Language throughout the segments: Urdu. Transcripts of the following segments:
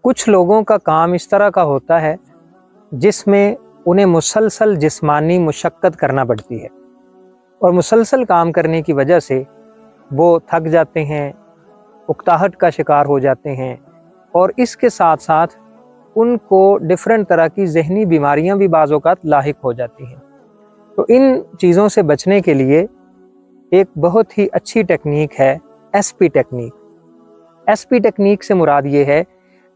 کچھ لوگوں کا کام اس طرح کا ہوتا ہے جس میں انہیں مسلسل جسمانی مشقت کرنا پڑتی ہے، اور مسلسل کام کرنے کی وجہ سے وہ تھک جاتے ہیں، اکتاہٹ کا شکار ہو جاتے ہیں، اور اس کے ساتھ ساتھ ان کو ڈفرینٹ طرح کی ذہنی بیماریاں بھی بعض اوقات لاحق ہو جاتی ہیں۔ تو ان چیزوں سے بچنے کے لیے ایک بہت ہی اچھی ٹیکنیک ہے S P technique. S P technique سے مراد یہ ہے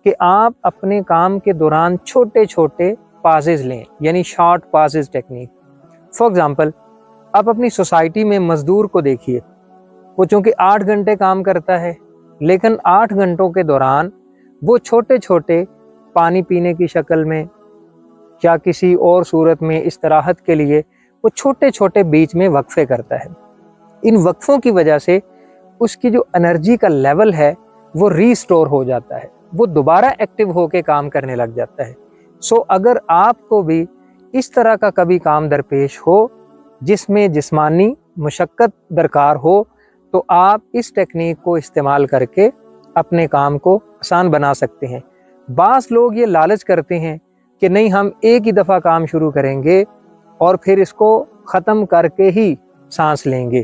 کہ آپ اپنے کام کے دوران چھوٹے چھوٹے پازز لیں، یعنی short pauses technique. For example, آپ اپنی سوسائٹی میں مزدور کو دیکھیے، وہ چونکہ 8 گھنٹے کام کرتا ہے، لیکن 8 گھنٹوں کے دوران وہ چھوٹے چھوٹے پانی پینے کی شکل میں یا کسی اور صورت میں استراحت کے لیے وہ چھوٹے چھوٹے بیچ میں وقفے کرتا ہے۔ ان وقفوں کی وجہ سے اس کی جو انرجی کا لیول ہے وہ ریسٹور ہو جاتا ہے، وہ دوبارہ ایکٹیو ہو کے کام کرنے لگ جاتا ہے۔ اگر آپ کو بھی اس طرح کا کبھی کام درپیش ہو جس میں جسمانی مشقت درکار ہو، تو آپ اس ٹیکنیک کو استعمال کر کے اپنے کام کو آسان بنا سکتے ہیں۔ بعض لوگ یہ لالچ کرتے ہیں کہ نہیں، ہم ایک ہی دفعہ کام شروع کریں گے اور پھر اس کو ختم کر کے ہی سانس لیں گے۔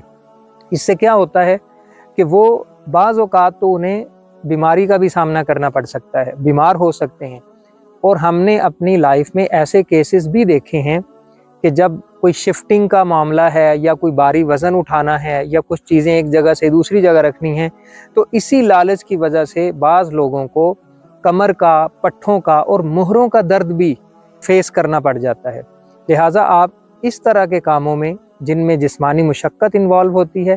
اس سے کیا ہوتا ہے کہ وہ بعض اوقات تو انہیں بیماری کا بھی سامنا کرنا پڑ سکتا ہے، بیمار ہو سکتے ہیں۔ اور ہم نے اپنی لائف میں ایسے کیسز بھی دیکھے ہیں کہ جب کوئی شفٹنگ کا معاملہ ہے یا کوئی بھاری وزن اٹھانا ہے یا کچھ چیزیں ایک جگہ سے دوسری جگہ رکھنی ہیں، تو اسی لالچ کی وجہ سے بعض لوگوں کو کمر کا، پٹھوں کا اور مہروں کا درد بھی فیس کرنا پڑ جاتا ہے۔ لہٰذا آپ اس طرح کے کاموں میں جن میں جسمانی مشقت انوالو ہوتی ہے،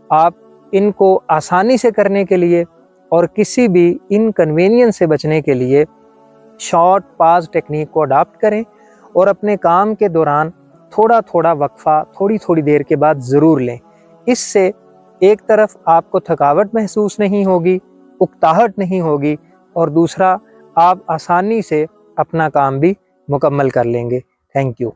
آپ ان کو آسانی سے کرنے کے لیے اور کسی بھی انکنوینئنس سے بچنے کے لیے شارٹ پاز ٹیکنیک کو اڈاپٹ کریں، اور اپنے کام کے دوران تھوڑا تھوڑا وقفہ تھوڑی تھوڑی دیر کے بعد ضرور لیں۔ اس سے ایک طرف آپ کو تھکاوٹ محسوس نہیں ہوگی، اکتاہٹ نہیں ہوگی، اور دوسرا آپ آسانی سے اپنا کام بھی مکمل کر لیں گے۔ Thank you.